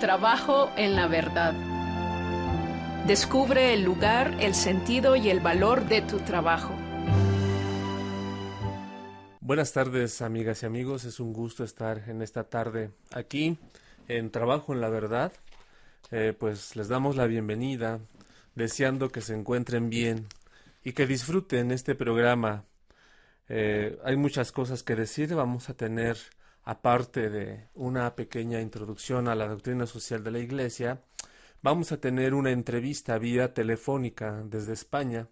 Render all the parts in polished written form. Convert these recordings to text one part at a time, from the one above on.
Trabajo en la verdad. Descubre el lugar, el sentido y el valor de tu trabajo. Buenas tardes, amigas y amigos. Es un gusto estar en esta tarde aquí en Trabajo en la Verdad. Pues les damos la bienvenida, deseando que se encuentren bien y que disfruten este programa. Hay muchas cosas que decir. Vamos a tener, aparte de una pequeña introducción a la doctrina social de la Iglesia, vamos a tener una entrevista vía telefónica desde España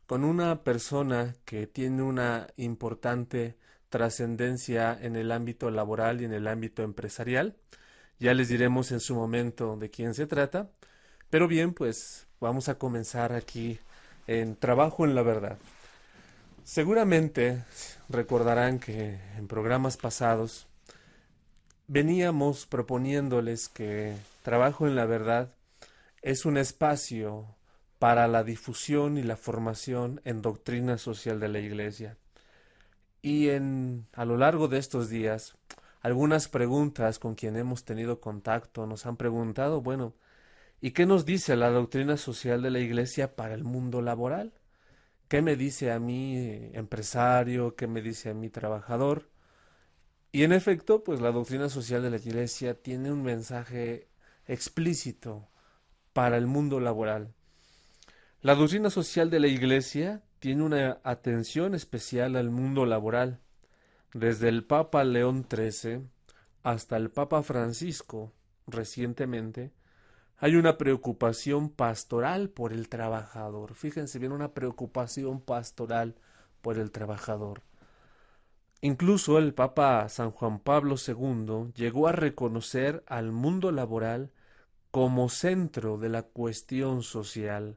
con una persona que tiene una importante trascendencia en el ámbito laboral y en el ámbito empresarial. Ya les diremos en su momento de quién se trata. Pero bien, pues vamos a comenzar aquí en Trabajo en la Verdad. Seguramente recordarán que en programas pasados veníamos proponiéndoles que Trabajo en la Verdad es un espacio para la difusión y la formación en doctrina social de la Iglesia. Y a lo largo de estos días, algunas preguntas con quien hemos tenido contacto nos han preguntado, bueno, ¿y qué nos dice la doctrina social de la Iglesia para el mundo laboral? ¿Qué me dice a mí empresario? ¿Qué me dice a mí trabajador? Y en efecto, pues la doctrina social de la Iglesia tiene un mensaje explícito para el mundo laboral. La doctrina social de la Iglesia tiene una atención especial al mundo laboral. Desde el Papa León XIII hasta el Papa Francisco, recientemente, hay una preocupación pastoral por el trabajador. Fíjense bien, una preocupación pastoral por el trabajador. Incluso el Papa San Juan Pablo II llegó a reconocer al mundo laboral como centro de la cuestión social.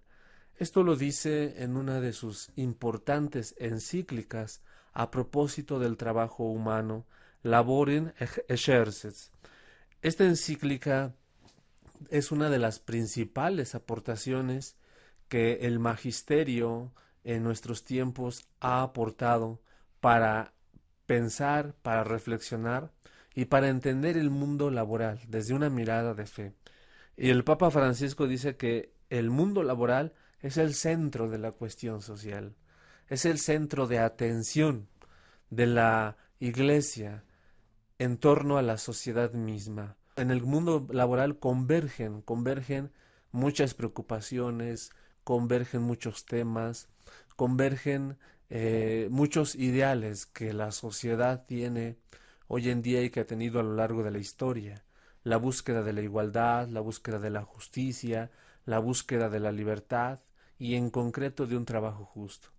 Esto lo dice en una de sus importantes encíclicas a propósito del trabajo humano, Laborem Exercens. Esta encíclica es una de las principales aportaciones que el magisterio en nuestros tiempos ha aportado para pensar, para reflexionar y para entender el mundo laboral desde una mirada de fe. Y el Papa Francisco dice que el mundo laboral es el centro de la cuestión social, es el centro de atención de la Iglesia en torno a la sociedad misma. En el mundo laboral convergen muchas preocupaciones, convergen muchos temas, convergen muchos ideales que la sociedad tiene hoy en día y que ha tenido a lo largo de la historia. La búsqueda de la igualdad, la búsqueda de la justicia, la búsqueda de la libertad y en concreto de un trabajo justo.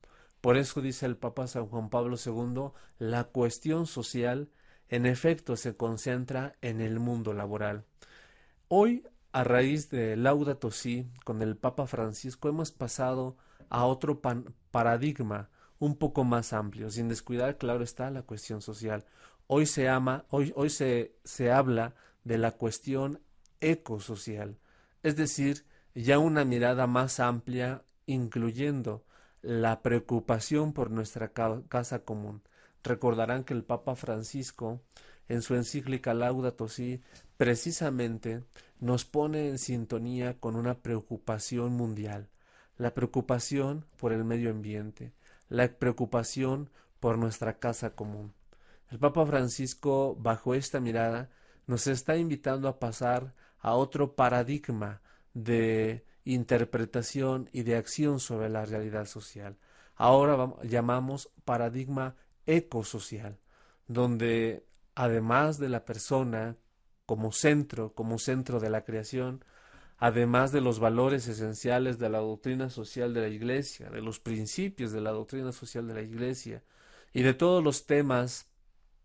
Por eso dice el Papa San Juan Pablo II, la cuestión social en efecto se concentra en el mundo laboral. Hoy, a raíz de Laudato Si, con el Papa Francisco, hemos pasado a otro paradigma un poco más amplio, sin descuidar, claro está, la cuestión social. Hoy se habla de la cuestión ecosocial, es decir, ya una mirada más amplia, incluyendo la preocupación por nuestra casa común. Recordarán que el Papa Francisco, en su encíclica Laudato Si, precisamente nos pone en sintonía con una preocupación mundial, la preocupación por el medio ambiente, la preocupación por nuestra casa común. El Papa Francisco, bajo esta mirada, nos está invitando a pasar a otro paradigma de interpretación y de acción sobre la realidad social. Ahora llamamos paradigma ecosocial, donde además de la persona como centro de la creación, además de los valores esenciales de la doctrina social de la Iglesia, de los principios de la doctrina social de la Iglesia y de todos los temas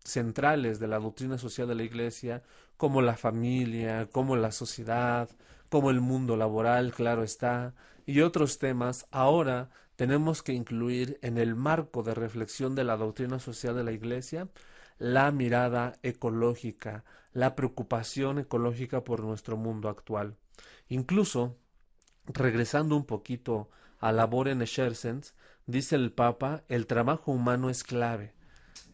centrales de la doctrina social de la Iglesia, como la familia, como la sociedad, como el mundo laboral, claro está, y otros temas, ahora tenemos que incluir en el marco de reflexión de la doctrina social de la Iglesia la mirada ecológica, la preocupación ecológica por nuestro mundo actual. Incluso, regresando un poquito a Laborem Exercens, dice el Papa, el trabajo humano es clave.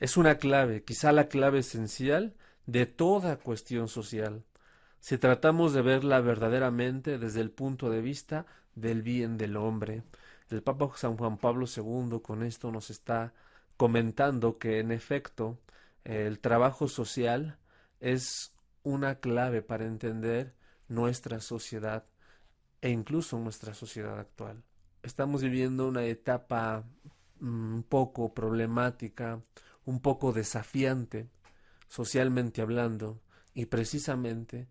Es una clave, quizá la clave esencial de toda cuestión social. si tratamos de verla verdaderamente desde el punto de vista del bien del hombre. El Papa San Juan Pablo II con esto nos está comentando que en efecto el trabajo social es una clave para entender nuestra sociedad e incluso nuestra sociedad actual. Estamos viviendo una etapa un poco problemática, un poco desafiante, socialmente hablando, y precisamente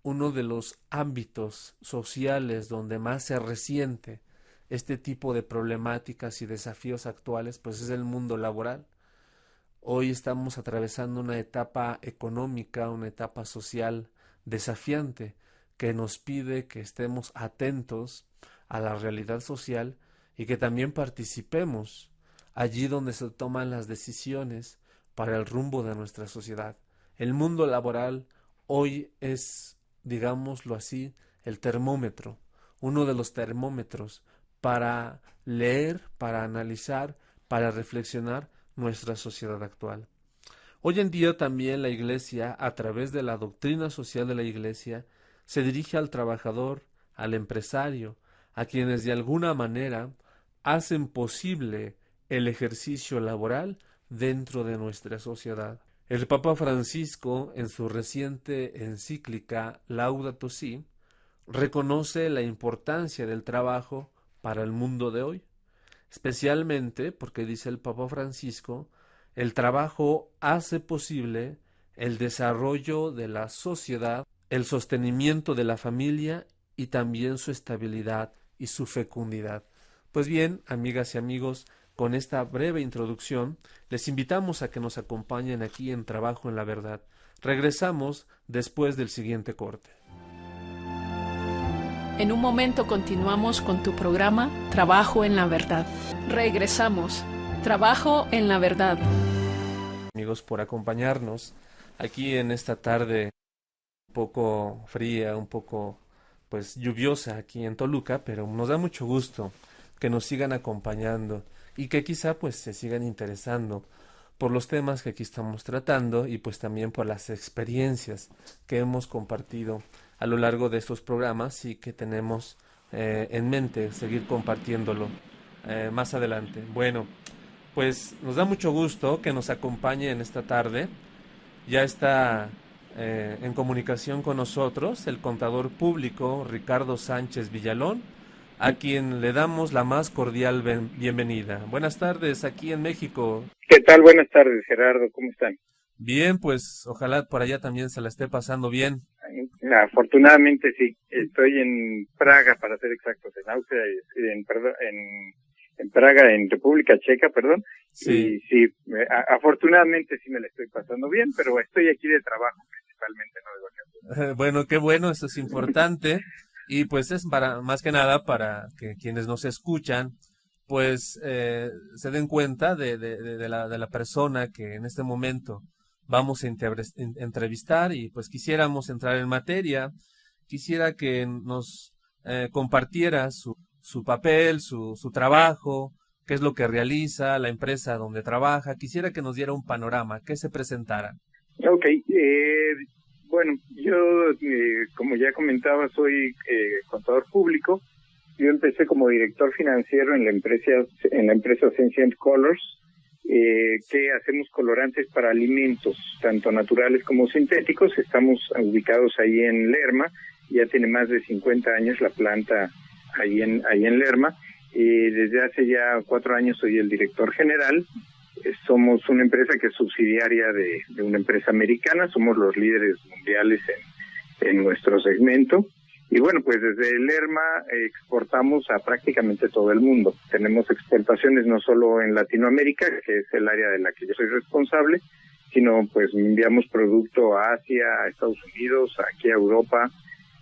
uno de los ámbitos sociales donde más se resiente este tipo de problemáticas y desafíos actuales, pues es el mundo laboral. Hoy estamos atravesando una etapa económica, una etapa social desafiante que nos pide que estemos atentos a la realidad social y que también participemos allí donde se toman las decisiones para el rumbo de nuestra sociedad. El mundo laboral hoy es, digámoslo así, el termómetro, uno de los termómetros para leer, para analizar, para reflexionar nuestra sociedad actual. Hoy en día también la Iglesia, a través de la doctrina social de la Iglesia, se dirige al trabajador, al empresario, a quienes de alguna manera hacen posible el ejercicio laboral dentro de nuestra sociedad. El Papa Francisco, en su reciente encíclica Laudato Si, reconoce la importancia del trabajo para el mundo de hoy, especialmente porque, dice el Papa Francisco, el trabajo hace posible el desarrollo de la sociedad, el sostenimiento de la familia y también su estabilidad y su fecundidad. Pues bien, amigas y amigos, con esta breve introducción, les invitamos a que nos acompañen aquí en Trabajo en la Verdad. Regresamos después del siguiente corte. En un momento continuamos con tu programa Trabajo en la Verdad. Regresamos. Trabajo en la Verdad. Amigos, por acompañarnos aquí en esta tarde un poco fría, un poco pues lluviosa aquí en Toluca, pero nos da mucho gusto que nos sigan acompañando y que quizá pues se sigan interesando por los temas que aquí estamos tratando y pues también por las experiencias que hemos compartido a lo largo de estos programas y que tenemos en mente seguir compartiéndolo más adelante. Bueno, pues nos da mucho gusto que nos acompañe en esta tarde. Ya está en comunicación con nosotros el contador público Ricardo Sánchez Villalón, a quien le damos la más cordial bienvenida. Buenas tardes aquí en México. ¿Qué tal? Buenas tardes, Gerardo. ¿Cómo están? Bien, pues ojalá por allá también se la esté pasando bien. Afortunadamente sí. Estoy en Praga, para ser exactos, en Austria, en Praga, en República Checa, perdón. Sí. Y sí, afortunadamente sí me la estoy pasando bien, pero estoy aquí de trabajo principalmente, no de vacaciones. Bueno, qué bueno, eso es importante. Y pues es para más que nada para que quienes nos escuchan pues se den cuenta de la persona que en este momento vamos a entrevistar y pues quisiéramos entrar en materia. Quisiera que nos compartiera su papel, su trabajo, qué es lo que realiza, la empresa donde trabaja. Quisiera que nos diera un panorama, que se presentara. Ok, bueno, yo como ya comentaba soy contador público. Yo empecé como director financiero en la empresa Sensient Colors, que hacemos colorantes para alimentos, tanto naturales como sintéticos. Estamos ubicados ahí en Lerma, ya tiene más de 50 años la planta ahí en Lerma, y desde hace ya 4 años soy el director general. Somos una empresa que es subsidiaria de una empresa americana, somos los líderes mundiales en nuestro segmento. Y bueno, pues desde Lerma exportamos a prácticamente todo el mundo. Tenemos exportaciones no solo en Latinoamérica, que es el área de la que yo soy responsable, sino pues enviamos producto a Asia, a Estados Unidos, aquí a Europa,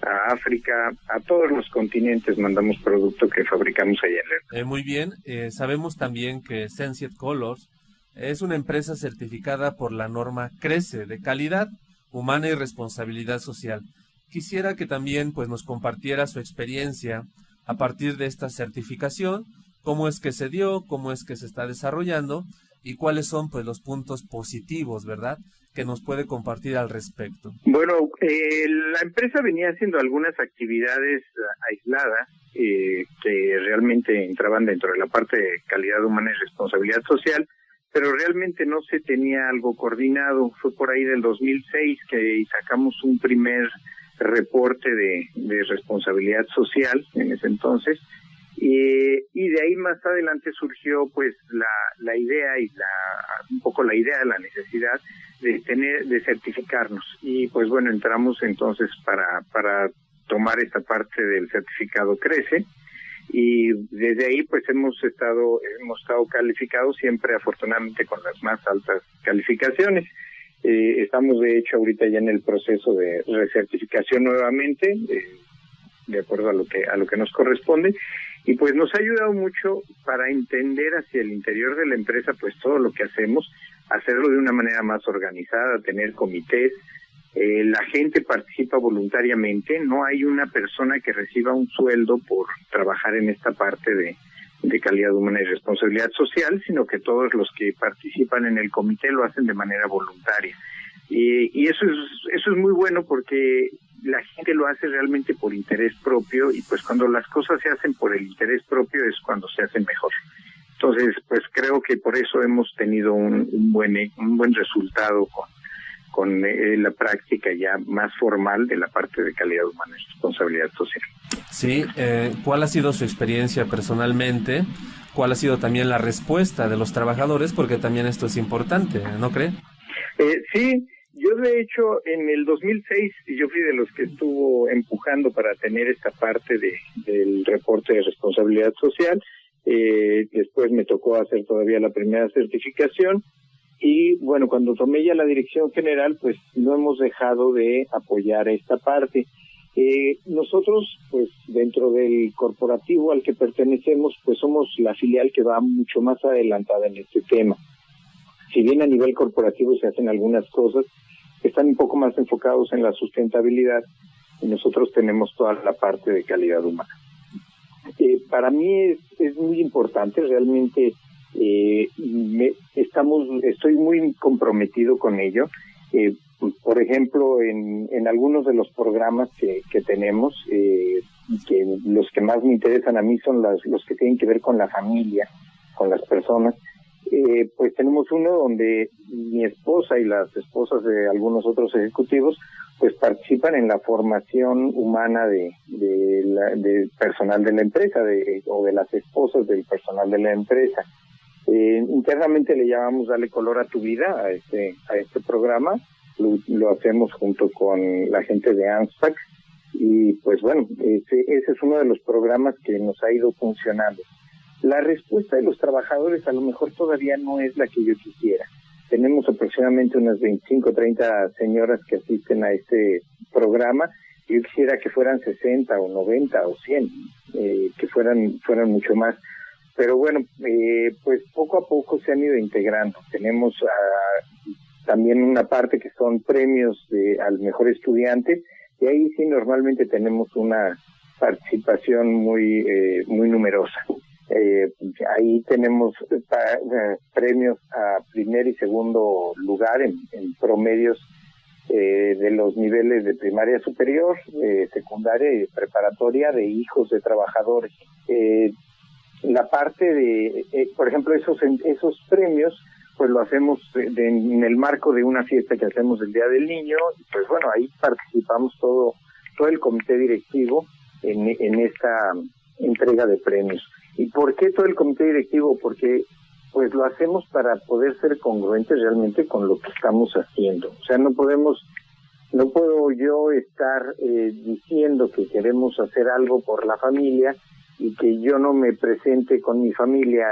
a África, a todos los continentes mandamos producto que fabricamos allá en Lerma. Muy bien, sabemos también que Sensient Colors es una empresa certificada por la norma CRECE de calidad humana y responsabilidad social. Quisiera que también pues nos compartiera su experiencia a partir de esta certificación, cómo es que se dio, cómo es que se está desarrollando y cuáles son pues los puntos positivos, ¿verdad?, que nos puede compartir al respecto? Bueno, la empresa venía haciendo algunas actividades aisladas que realmente entraban dentro de la parte de calidad humana y responsabilidad social, pero realmente no se tenía algo coordinado. Fue por ahí del 2006 que sacamos un primer reporte de responsabilidad social en ese entonces, y de ahí más adelante surgió pues la idea y un poco la idea, la necesidad de certificarnos, y pues bueno, entramos entonces para tomar esta parte del certificado CRECE, y desde ahí pues hemos estado calificados siempre, afortunadamente, con las más altas calificaciones. Estamos de hecho ahorita ya en el proceso de recertificación nuevamente, de acuerdo a lo que nos corresponde, y pues nos ha ayudado mucho para entender hacia el interior de la empresa pues todo lo que hacemos, hacerlo de una manera más organizada, tener comités. La gente participa voluntariamente, no hay una persona que reciba un sueldo por trabajar en esta parte de calidad humana y responsabilidad social, sino que todos los que participan en el comité lo hacen de manera voluntaria. Y eso es muy bueno, porque la gente lo hace realmente por interés propio, y pues cuando las cosas se hacen por el interés propio es cuando se hacen mejor. Entonces, pues creo que por eso hemos tenido un buen resultado con la práctica ya más formal de la parte de calidad humana y responsabilidad social. Sí, ¿cuál ha sido su experiencia personalmente? ¿Cuál ha sido también la respuesta de los trabajadores? Porque también esto es importante, ¿no cree? Sí, yo de hecho en el 2006 yo fui de los que estuvo empujando para tener esta parte del reporte de responsabilidad social. Después me tocó hacer todavía la primera certificación, y bueno, cuando tomé ya la dirección general, pues no hemos dejado de apoyar esta parte. Nosotros, pues dentro del corporativo al que pertenecemos, pues somos la filial que va mucho más adelantada en este tema. Si bien a nivel corporativo se hacen algunas cosas que están un poco más enfocados en la sustentabilidad, nosotros tenemos toda la parte de calidad humana. Para mí es muy importante, realmente estoy muy comprometido con ello. Por ejemplo, en algunos de los programas que tenemos, que los que más me interesan a mí son los que tienen que ver con la familia, con las personas. Pues tenemos uno donde mi esposa y las esposas de algunos otros ejecutivos pues participan en la formación humana de personal de la empresa, o de las esposas del personal de la empresa. Internamente le llamamos Dale Color a tu Vida a este programa. Lo hacemos junto con la gente de ANSPAC, y pues bueno, ese es uno de los programas que nos ha ido funcionando. La respuesta de los trabajadores a lo mejor todavía no es la que yo quisiera. Tenemos aproximadamente unas 25 o 30 señoras que asisten a este programa. Yo quisiera que fueran 60 o 90 o 100, que fueran mucho más. Pero bueno, pues poco a poco se han ido integrando. Tenemos también una parte que son premios al mejor estudiante, y ahí sí normalmente tenemos una participación muy numerosa. Ahí tenemos premios a primer y segundo lugar en promedios de los niveles de primaria superior, secundaria y preparatoria de hijos de trabajadores. La parte de, por ejemplo, esos premios, pues lo hacemos en el marco de una fiesta que hacemos el Día del Niño, y pues bueno, ahí participamos todo el comité directivo en esta entrega de premios. ¿Y por qué todo el comité directivo? Porque pues lo hacemos para poder ser congruentes realmente con lo que estamos haciendo. O sea, no puedo yo estar diciendo que queremos hacer algo por la familia y que yo no me presente con mi familia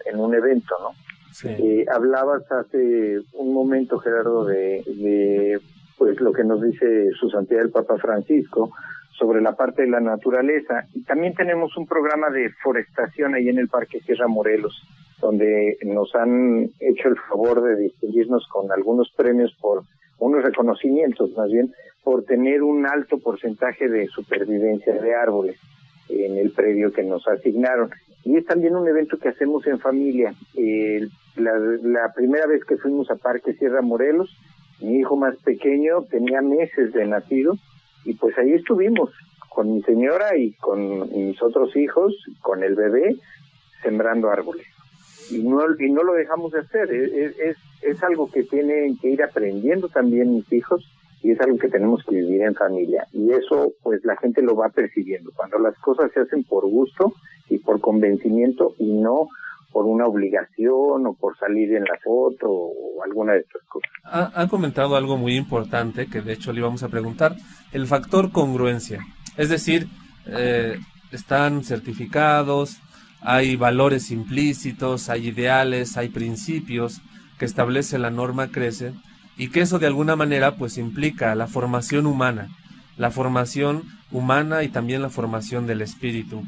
en un evento, ¿no? Sí. Hablabas hace un momento, Gerardo, de pues lo que nos dice Su Santidad el Papa Francisco sobre la parte de la naturaleza. Y también tenemos un programa de forestación ahí en el Parque Sierra Morelos, donde nos han hecho el favor de distinguirnos con algunos premios, por unos reconocimientos más bien, por tener un alto porcentaje de supervivencia de árboles en el predio que nos asignaron. Y es también un evento que hacemos en familia. La primera vez que fuimos a Parque Sierra Morelos, Mi hijo más pequeño tenía meses de nacido y pues ahí estuvimos con mi señora y con mis otros hijos, con el bebé, sembrando árboles. Y no lo dejamos de hacer. Es algo que tienen que ir aprendiendo también mis hijos y es algo que tenemos que vivir en familia. Y eso pues la gente lo va percibiendo cuando las cosas se hacen por gusto y por convencimiento y no por una obligación o por salir en la foto o alguna de estas cosas. Ha comentado algo muy importante que de hecho le íbamos a preguntar, el factor congruencia. Es decir, están certificados, hay valores implícitos, hay ideales, hay principios que establece la norma CRECE y que eso de alguna manera pues implica la formación humana y también la formación del espíritu.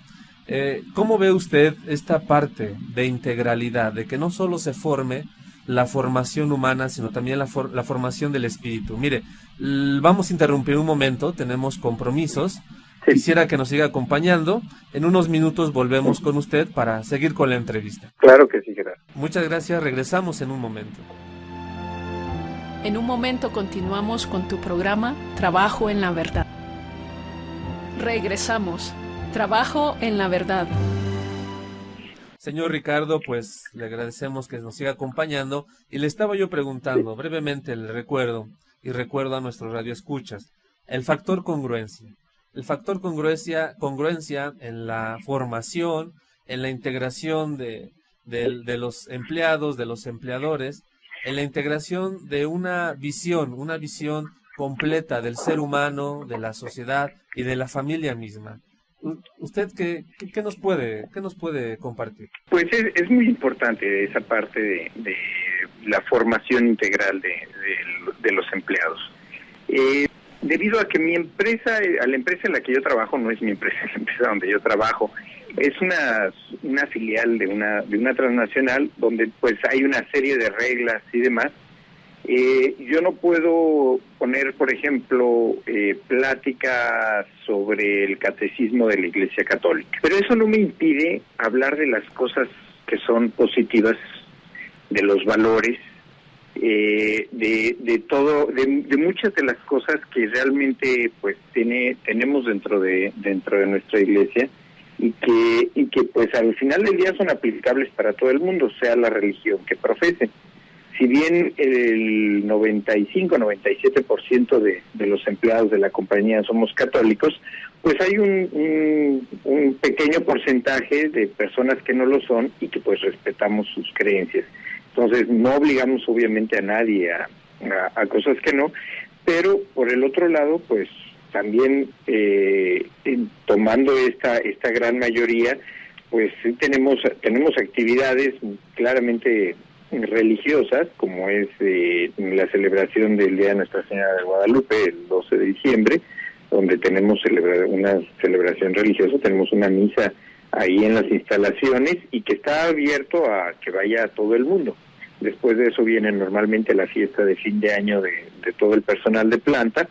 ¿Cómo ve usted esta parte de integralidad, de que no solo se forme la formación humana, sino también la formación del espíritu? Mire, vamos a interrumpir un momento, tenemos compromisos. Sí. Quisiera que nos siga acompañando. En unos minutos volvemos con usted para seguir con la entrevista. Claro que sí, gracias. Muchas gracias, regresamos en un momento. En un momento continuamos con tu programa Trabajo en la Verdad. Regresamos. Trabajo en la Verdad. Señor Ricardo, pues le agradecemos que nos siga acompañando y le estaba yo preguntando, brevemente le recuerdo a nuestros radioescuchas, el factor congruencia. El factor congruencia en la formación, en la integración de los empleados, de los empleadores, en la integración de una visión completa del ser humano, de la sociedad y de la familia misma. ¿Usted qué nos puede compartir? Pues es muy importante esa parte de la formación integral de los empleados. Debido a que mi empresa, a la empresa en la que yo trabajo, no es mi empresa, es la empresa donde yo trabajo, es una filial de una transnacional donde pues hay una serie de reglas y demás. Yo no puedo poner, por ejemplo, pláticas sobre el catecismo de la Iglesia Católica, pero eso no me impide hablar de las cosas que son positivas, de los valores, de todo, de muchas de las cosas que realmente pues tenemos dentro de nuestra Iglesia y que pues al final del día son aplicables para todo el mundo, sea la religión que profesen. Si bien el 95-97% de los empleados de la compañía somos católicos, pues hay un pequeño porcentaje de personas que no lo son y que pues respetamos sus creencias. Entonces no obligamos obviamente a nadie a cosas que no, pero por el otro lado pues también tomando esta gran mayoría pues tenemos actividades claramente religiosas, como es la celebración del Día de Nuestra Señora de Guadalupe, el 12 de diciembre, donde tenemos una celebración religiosa, tenemos una misa ahí en las instalaciones y que está abierto a que vaya a todo el mundo. Después de eso viene normalmente la fiesta de fin de año de todo el personal de planta,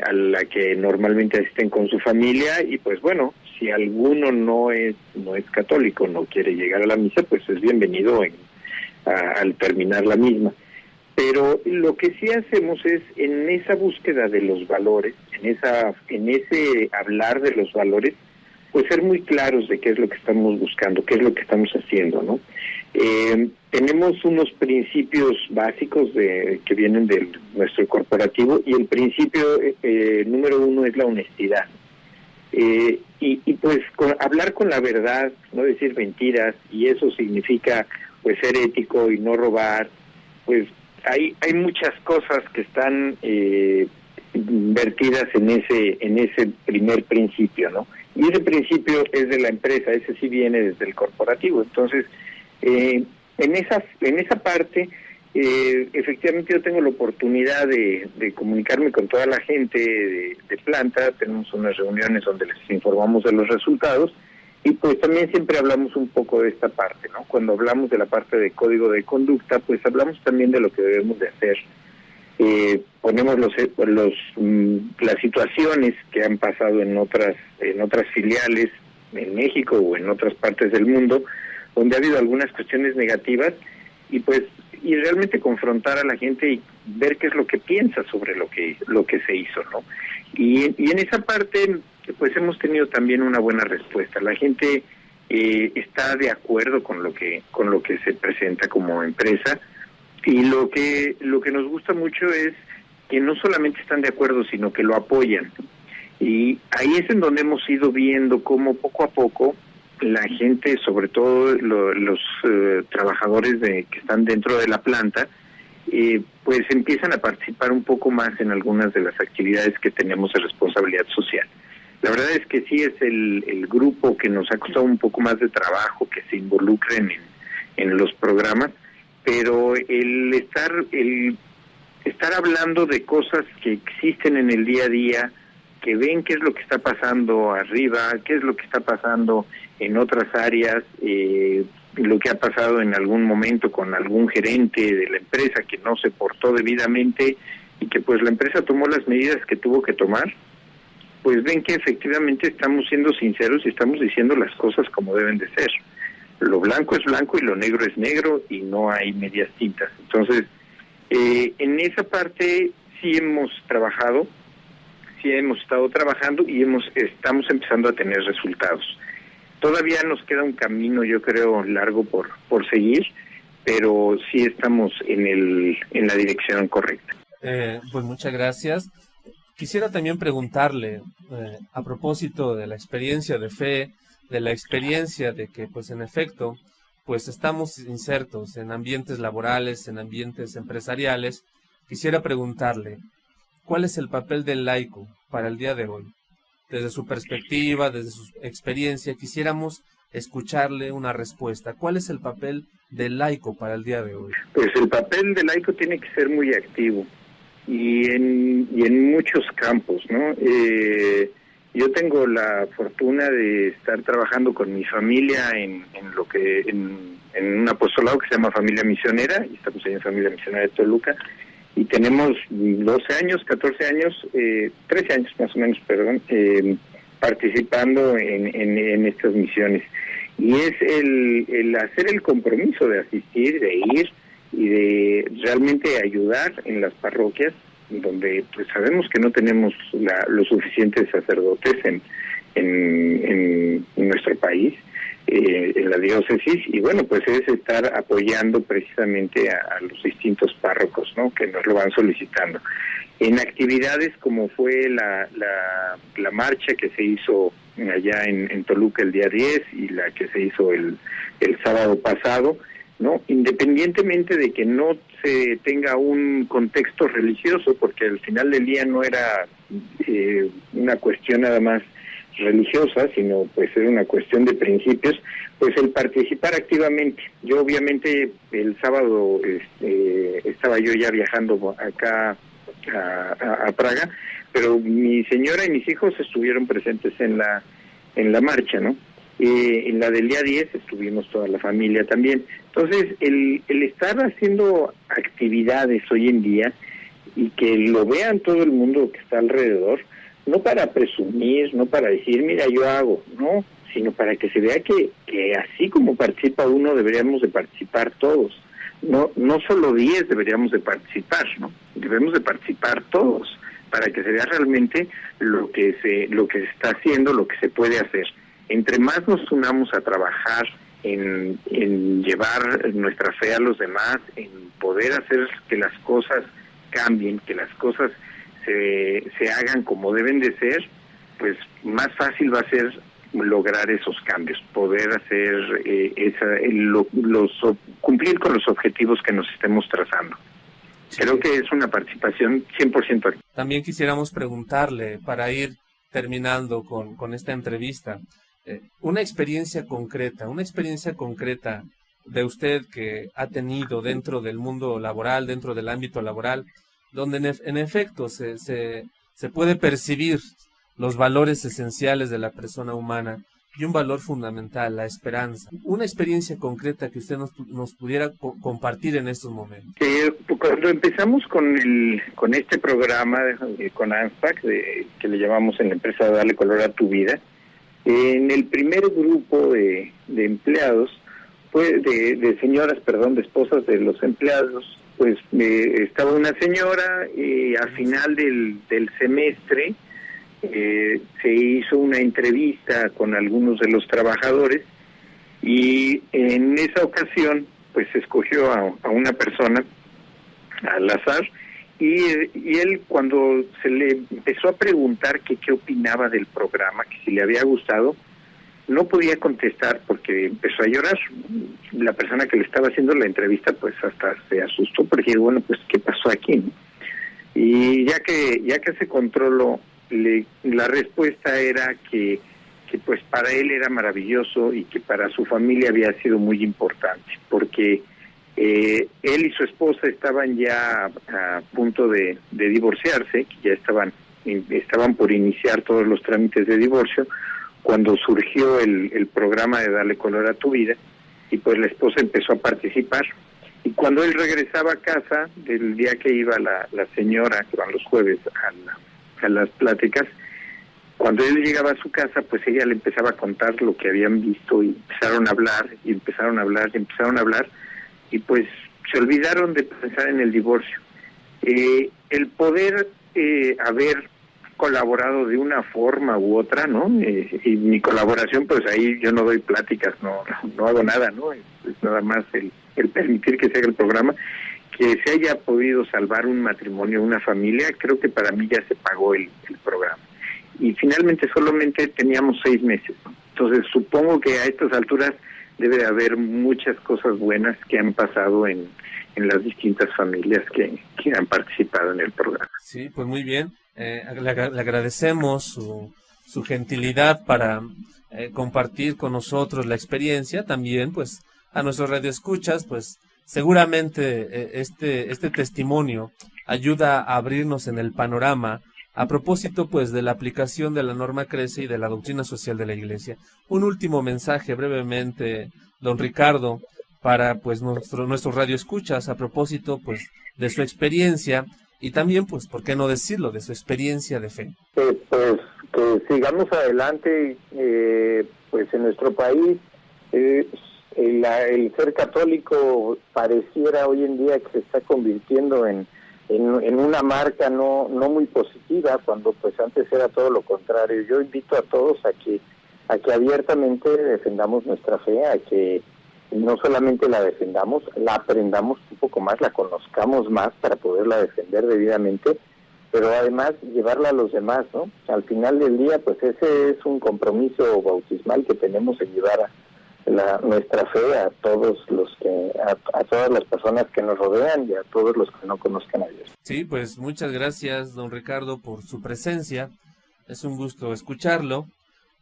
a la que normalmente asisten con su familia y pues bueno, si alguno no es católico, no quiere llegar a la misa, pues es bienvenido al terminar la misma. Pero lo que sí hacemos es, en esa búsqueda de los valores, en ese hablar de los valores, pues ser muy claros de qué es lo que estamos buscando, qué es lo que estamos haciendo, ¿no? Tenemos unos principios básicos que vienen de nuestro corporativo y el principio número 1 es la honestidad. Y pues hablar con la verdad, no decir mentiras, y eso significa pues ser ético y no robar, pues hay muchas cosas que están vertidas en ese primer principio, ¿no? Y ese principio es de la empresa, ese sí viene desde el corporativo. Entonces, en esa parte, efectivamente yo tengo la oportunidad de comunicarme con toda la gente de planta, tenemos unas reuniones donde les informamos de los resultados, y pues también siempre hablamos un poco de esta parte, ¿no? Cuando hablamos de la parte de código de conducta, pues hablamos también de lo que debemos de hacer. Ponemos las situaciones que han pasado en otras filiales en México o en otras partes del mundo, donde ha habido algunas cuestiones negativas, y pues y realmente confrontar a la gente y ver qué es lo que piensa sobre lo que se hizo, ¿no? Y en esa parte pues hemos tenido también una buena respuesta. La gente está de acuerdo con lo que se presenta como empresa, y lo que nos gusta mucho es que no solamente están de acuerdo, sino que lo apoyan. Y ahí es en donde hemos ido viendo cómo poco a poco la gente, sobre todo los trabajadores que están dentro de la planta, pues empiezan a participar un poco más en algunas de las actividades que tenemos de responsabilidad social. La verdad es que sí es el grupo que nos ha costado un poco más de trabajo que se involucren en los programas, pero el estar hablando de cosas que existen en el día a día, que ven qué es lo que está pasando arriba, qué es lo que está pasando en otras áreas, lo que ha pasado en algún momento con algún gerente de la empresa que no se portó debidamente y que pues la empresa tomó las medidas que tuvo que tomar, pues ven que efectivamente estamos siendo sinceros y estamos diciendo las cosas como deben de ser. Lo blanco es blanco y lo negro es negro y no hay medias tintas. Entonces, en esa parte sí hemos trabajado, sí hemos estado trabajando y estamos empezando a tener resultados. Todavía nos queda un camino, yo creo, largo por seguir, pero sí estamos en la dirección correcta. Pues muchas gracias. Quisiera también preguntarle, a propósito de la experiencia de fe, de la experiencia de que, pues en efecto, pues estamos insertos en ambientes laborales, en ambientes empresariales, quisiera preguntarle, ¿cuál es el papel del laico para el día de hoy? Desde su perspectiva, desde su experiencia, quisiéramos escucharle una respuesta. ¿Cuál es el papel del laico para el día de hoy? Pues el papel del laico tiene que ser muy activo y en muchos campos, ¿no? Yo tengo la fortuna de estar trabajando con mi familia en un apostolado que se llama Familia Misionera, y estamos en Familia Misionera de Toluca, y tenemos 12 años, 14 años, 13 años más o menos, participando en estas misiones. Y es el hacer el compromiso de asistir, de ir y de realmente ayudar en las parroquias, donde pues sabemos que no tenemos los suficientes sacerdotes en nuestro país, en la diócesis, y bueno, pues es estar apoyando precisamente a los distintos párrocos, ¿no?, que nos lo van solicitando. En actividades como fue la marcha que se hizo allá en Toluca el día 10 y la que se hizo el sábado pasado, ¿no?, independientemente de que no se tenga un contexto religioso, porque al final del día no era una cuestión nada más religiosa, sino pues era una cuestión de principios, pues el participar activamente. Yo obviamente el sábado estaba yo ya viajando acá a Praga, pero mi señora y mis hijos estuvieron presentes en la marcha, ¿no? En la del día 10 estuvimos toda la familia también. Entonces, el estar haciendo actividades hoy en día y que lo vean todo el mundo que está alrededor, no para presumir, no para decir, mira, yo hago, no, sino para que se vea que así como participa uno, deberíamos de participar todos. No solo 10 deberíamos de participar, ¿no? Debemos de participar todos, para que se vea realmente lo que se está haciendo, lo que se puede hacer. Entre más nos unamos a trabajar en llevar nuestra fe a los demás, en poder hacer que las cosas cambien, que las cosas se hagan como deben de ser, pues más fácil va a ser lograr esos cambios, poder hacer cumplir con los objetivos que nos estemos trazando. Sí. Creo que es una participación 100%. También quisiéramos preguntarle, para ir terminando con esta entrevista, una experiencia concreta de usted que ha tenido dentro del mundo laboral, dentro del ámbito laboral, donde en efecto se puede percibir los valores esenciales de la persona humana y un valor fundamental, la esperanza. Una experiencia concreta que usted nos pudiera compartir en estos momentos. Cuando empezamos con este programa con ANSPAC, que le llamamos en la empresa Darle Color a tu Vida, en el primer grupo de empleados, después de señoras, perdón, de esposas de los empleados, pues estaba una señora y al final del semestre se hizo una entrevista con algunos de los trabajadores y en esa ocasión pues se escogió a una persona al azar y él, cuando se le empezó a preguntar que qué opinaba del programa, que si le había gustado, no podía contestar porque empezó a llorar. La persona que le estaba haciendo la entrevista pues hasta se asustó porque bueno, pues ¿qué pasó aquí, no? Y ya que se controló, la respuesta era que pues para él era maravilloso y que para su familia había sido muy importante, porque él y su esposa estaban ya a punto de divorciarse, que ya estaban por iniciar todos los trámites de divorcio, cuando surgió el programa de Darle Color a tu Vida, y pues la esposa empezó a participar. Y cuando él regresaba a casa, del día que iba la señora, que van los jueves a las pláticas, cuando él llegaba a su casa, pues ella le empezaba a contar lo que habían visto y empezaron a hablar, y pues se olvidaron de pensar en el divorcio. El poder haber colaborado de una forma u otra, ¿no? Y mi colaboración, pues ahí yo no doy pláticas, no hago nada, ¿no? Es nada más el permitir que se haga el programa, que se haya podido salvar un matrimonio, una familia. Creo que para mí ya se pagó el programa. Y finalmente solamente teníamos 6 meses, ¿no? Entonces supongo que a estas alturas debe de haber muchas cosas buenas que han pasado en las distintas familias que han participado en el programa. Sí, pues muy bien. Le agradecemos su gentilidad para compartir con nosotros la experiencia. También, pues, a nuestros radioescuchas, pues, seguramente este testimonio ayuda a abrirnos en el panorama a propósito, pues, de la aplicación de la norma CRECE y de la doctrina social de la Iglesia. Un último mensaje brevemente, don Ricardo, para, pues, nuestros radioescuchas a propósito, pues, de su experiencia y también, pues, ¿por qué no decirlo?, de su experiencia de fe. Pues que sigamos adelante, pues en nuestro país el ser católico pareciera hoy en día que se está convirtiendo en una marca no muy positiva, cuando pues antes era todo lo contrario. Yo invito a todos a que abiertamente defendamos nuestra fe, a que no solamente la defendamos, la aprendamos un poco más, la conozcamos más para poderla defender debidamente, pero además llevarla a los demás, ¿no? Al final del día, pues ese es un compromiso bautismal que tenemos en llevar a nuestra fe a todos a todas las personas que nos rodean y a todos los que no conozcan a Dios. Sí, pues muchas gracias, don Ricardo, por su presencia. Es un gusto escucharlo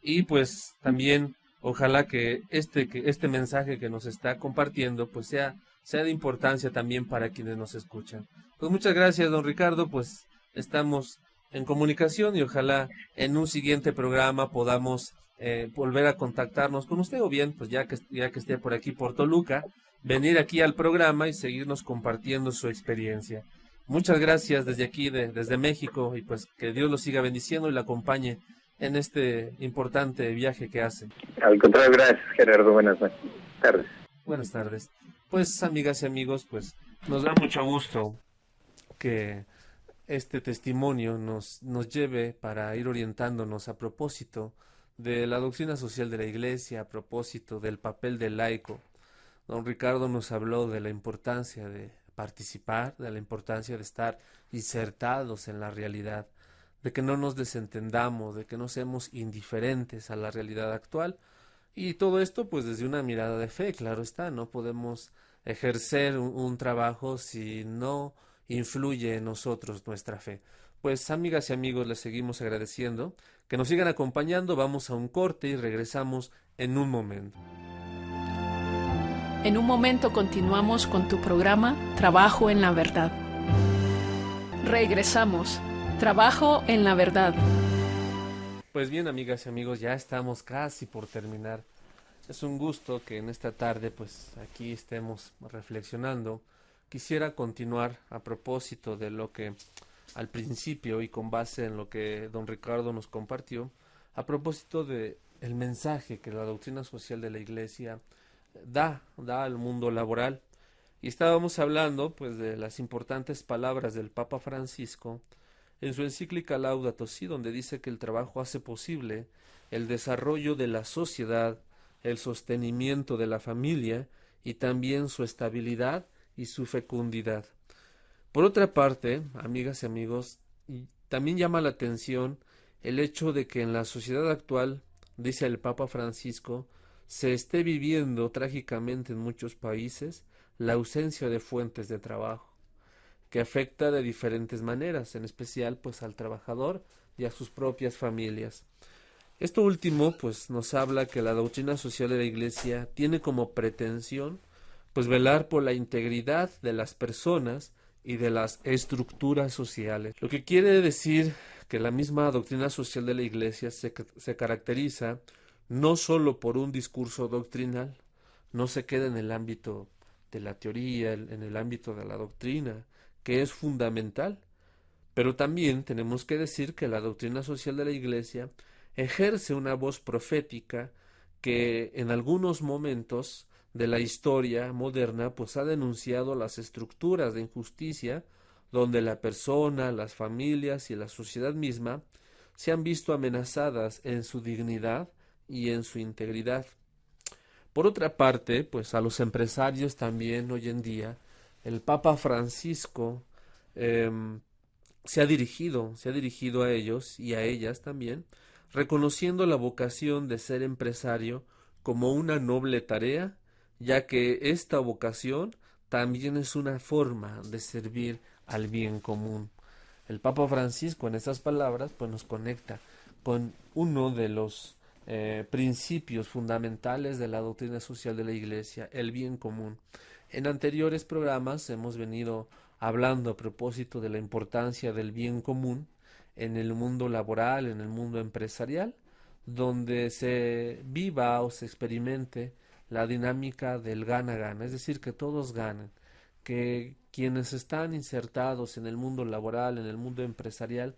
y pues también ojalá que este mensaje que nos está compartiendo pues sea de importancia también para quienes nos escuchan. Pues muchas gracias, don Ricardo, pues estamos en comunicación y ojalá en un siguiente programa podamos volver a contactarnos con usted, o bien, pues ya que esté por aquí por Toluca, venir aquí al programa y seguirnos compartiendo su experiencia. Muchas gracias desde aquí, desde México, y pues que Dios lo siga bendiciendo y la acompañe en este importante viaje que hace. Al contrario, gracias, Gerardo. Buenas tardes. Buenas tardes. Pues, amigas y amigos, pues nos da mucho gusto que este testimonio nos lleve para ir orientándonos a propósito de la doctrina social de la Iglesia, a propósito del papel del laico. Don Ricardo nos habló de la importancia de participar, de la importancia de estar insertados en la realidad, de que no nos desentendamos, de que no seamos indiferentes a la realidad actual, y todo esto pues desde una mirada de fe, claro está. No podemos ejercer un trabajo si no influye en nosotros nuestra fe. Pues, amigas y amigos, les seguimos agradeciendo que nos sigan acompañando. Vamos a un corte y regresamos en un momento. En un momento continuamos con tu programa Trabajo en la Verdad. Regresamos. Trabajo en la Verdad. Pues bien, amigas y amigos, ya estamos casi por terminar. Es un gusto que en esta tarde pues aquí estemos reflexionando. Quisiera continuar a propósito de lo que al principio y con base en lo que don Ricardo nos compartió, a propósito de el mensaje que la doctrina social de la Iglesia da al mundo laboral. Y estábamos hablando pues de las importantes palabras del Papa Francisco en su encíclica Laudato Si, donde dice que el trabajo hace posible el desarrollo de la sociedad, el sostenimiento de la familia y también su estabilidad y su fecundidad. Por otra parte, amigas y amigos, también llama la atención el hecho de que en la sociedad actual, dice el Papa Francisco, se esté viviendo trágicamente en muchos países la ausencia de fuentes de trabajo, que afecta de diferentes maneras, en especial pues al trabajador y a sus propias familias. Esto último pues nos habla que la doctrina social de la Iglesia tiene como pretensión pues velar por la integridad de las personas y de las estructuras sociales. Lo que quiere decir que la misma doctrina social de la Iglesia se caracteriza no solo por un discurso doctrinal, no se queda en el ámbito de la teoría, en el ámbito de la doctrina, que es fundamental, pero también tenemos que decir que la doctrina social de la Iglesia ejerce una voz profética que en algunos momentos de la historia moderna pues ha denunciado las estructuras de injusticia donde la persona, las familias y la sociedad misma se han visto amenazadas en su dignidad y en su integridad. Por otra parte, pues a los empresarios también hoy en día el Papa Francisco se ha dirigido a ellos y a ellas también, reconociendo la vocación de ser empresario como una noble tarea, ya que esta vocación también es una forma de servir al bien común. El Papa Francisco en estas palabras pues nos conecta con uno de los principios fundamentales de la doctrina social de la Iglesia, el bien común. En anteriores programas hemos venido hablando a propósito de la importancia del bien común en el mundo laboral, en el mundo empresarial, donde se viva o se experimente la dinámica del gana-gana, es decir, que todos ganen, que quienes están insertados en el mundo laboral, en el mundo empresarial,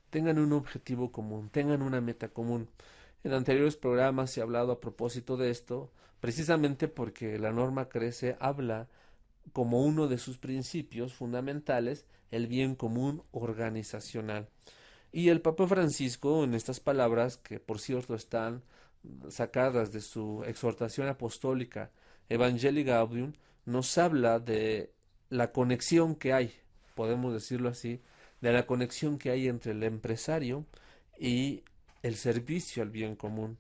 tengan un objetivo común, tengan una meta común. En anteriores programas se ha hablado a propósito de esto, precisamente porque la norma Crece habla como uno de sus principios fundamentales el bien común organizacional. Y el Papa Francisco, en estas palabras, que por cierto están sacadas de su exhortación apostólica Evangelii Gaudium, nos habla de la conexión que hay, podemos decirlo así, de la conexión que hay entre el empresario y el servicio al bien común.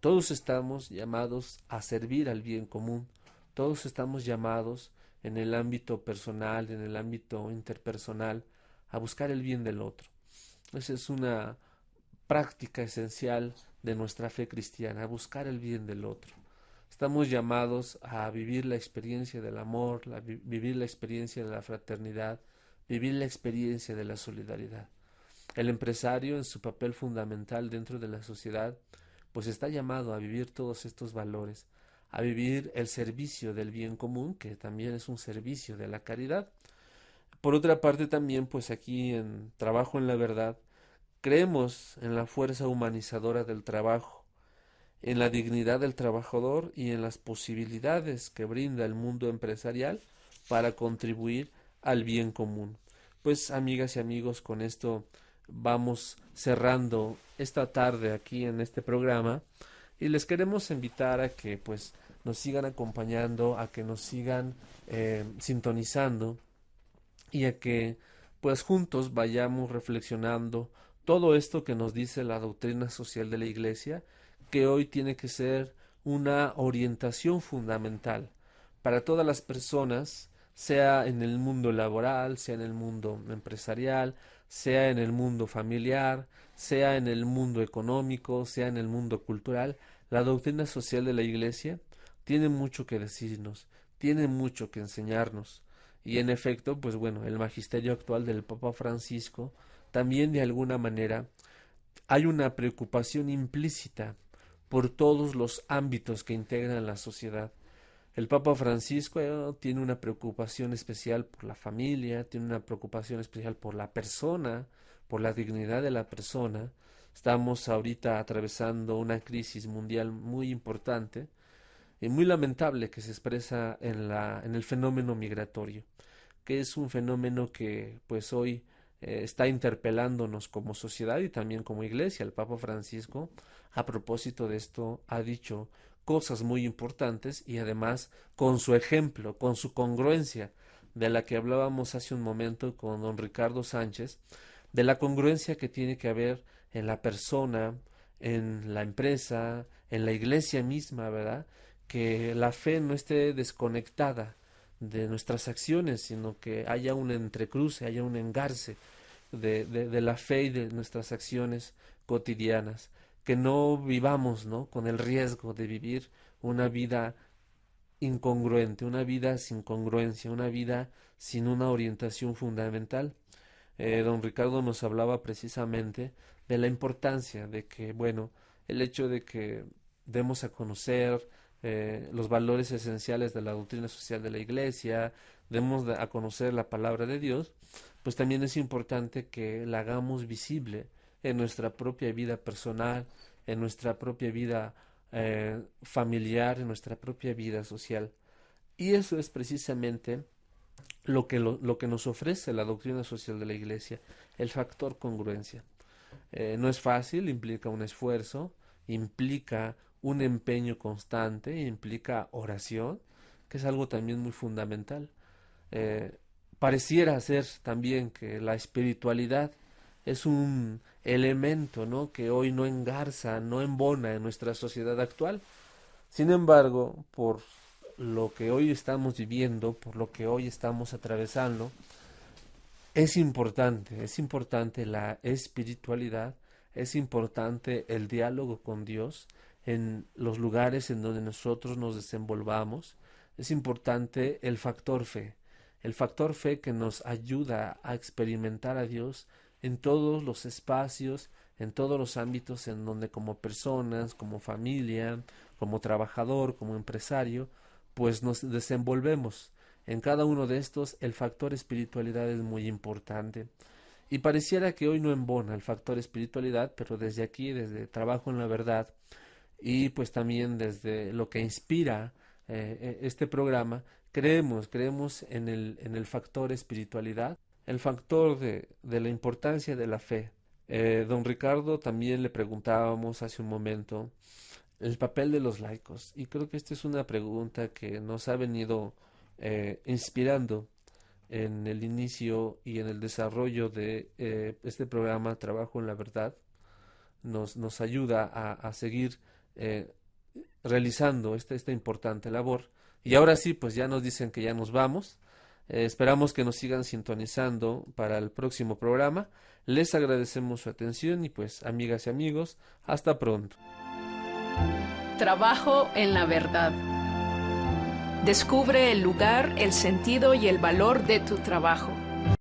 Todos estamos llamados a servir al bien común, todos estamos llamados en el ámbito personal, en el ámbito interpersonal, a buscar el bien del otro. Esa es una práctica esencial de nuestra fe cristiana, a buscar el bien del otro. Estamos llamados a vivir la experiencia del amor, vivir la experiencia de la fraternidad, vivir la experiencia de la solidaridad. El empresario, en su papel fundamental dentro de la sociedad, pues está llamado a vivir todos estos valores, a vivir el servicio del bien común, que también es un servicio de la caridad. Por otra parte también, pues aquí en Trabajo en la Verdad, creemos en la fuerza humanizadora del trabajo, en la dignidad del trabajador y en las posibilidades que brinda el mundo empresarial para contribuir al bien común. Pues amigas y amigos, con esto vamos cerrando esta tarde aquí en este programa y les queremos invitar a que pues nos sigan acompañando, a que nos sigan sintonizando y a que pues juntos vayamos reflexionando todo esto que nos dice la doctrina social de la Iglesia, que hoy tiene que ser una orientación fundamental para todas las personas, sea en el mundo laboral, sea en el mundo empresarial, sea en el mundo familiar, sea en el mundo económico, sea en el mundo cultural. La doctrina social de la Iglesia tiene mucho que decirnos, tiene mucho que enseñarnos. Y en efecto, pues bueno, el magisterio actual del Papa Francisco también de alguna manera hay una preocupación implícita por todos los ámbitos que integran la sociedad. El Papa Francisco tiene una preocupación especial por la familia, tiene una preocupación especial por la persona, por la dignidad de la persona. Estamos ahorita atravesando una crisis mundial muy importante muy lamentable que se expresa en el fenómeno migratorio, que es un fenómeno que pues hoy está interpelándonos como sociedad y también como iglesia. El Papa Francisco, a propósito de esto, ha dicho cosas muy importantes y además con su ejemplo, con su congruencia, de la que hablábamos hace un momento con don Ricardo Sánchez, de la congruencia que tiene que haber en la persona, en la empresa, en la iglesia misma, ¿verdad? Que la fe no esté desconectada de nuestras acciones, sino que haya un entrecruce, haya un engarce de la fe y de nuestras acciones cotidianas, que no vivamos, ¿no?, con el riesgo de vivir una vida incongruente, una vida sin congruencia, una vida sin una orientación fundamental. Don Ricardo nos hablaba precisamente de la importancia de que, bueno, el hecho de que demos a conocer los valores esenciales de la doctrina social de la Iglesia, demos a conocer la palabra de Dios, pues también es importante que la hagamos visible en nuestra propia vida personal, en nuestra propia vida familiar, en nuestra propia vida social. Y eso es precisamente lo que nos ofrece la doctrina social de la Iglesia, el factor congruencia. No es fácil, implica un esfuerzo, implica un empeño constante, implica oración, que es algo también muy fundamental. Pareciera ser también que la espiritualidad es un elemento, ¿no?, que hoy no engarza, no embona en nuestra sociedad actual. Sin embargo, por lo que hoy estamos viviendo, por lo que hoy estamos atravesando, es importante la espiritualidad, es importante el diálogo con Dios en los lugares en donde nosotros nos desenvolvamos, es importante el factor fe que nos ayuda a experimentar a Dios en todos los espacios, en todos los ámbitos en donde como personas, como familia, como trabajador, como empresario, pues nos desenvolvemos. En cada uno de estos el factor espiritualidad es muy importante. Y pareciera que hoy no embona el factor espiritualidad, pero desde aquí, desde Trabajo en la Verdad, y pues también desde lo que inspira este programa, creemos en el factor espiritualidad, el factor de la importancia de la fe. Don Ricardo, también le preguntábamos hace un momento el papel de los laicos, y creo que esta es una pregunta que nos ha venido inspirando en el inicio y en el desarrollo de este programa Trabajo en la Verdad. Nos ayuda a seguir realizando esta importante labor. Y ahora sí, pues ya nos dicen que ya nos vamos. Esperamos que nos sigan sintonizando para el próximo programa. Les agradecemos su atención y pues, amigas y amigos, hasta pronto. Trabajo en la Verdad. Descubre el lugar, el sentido y el valor de tu trabajo.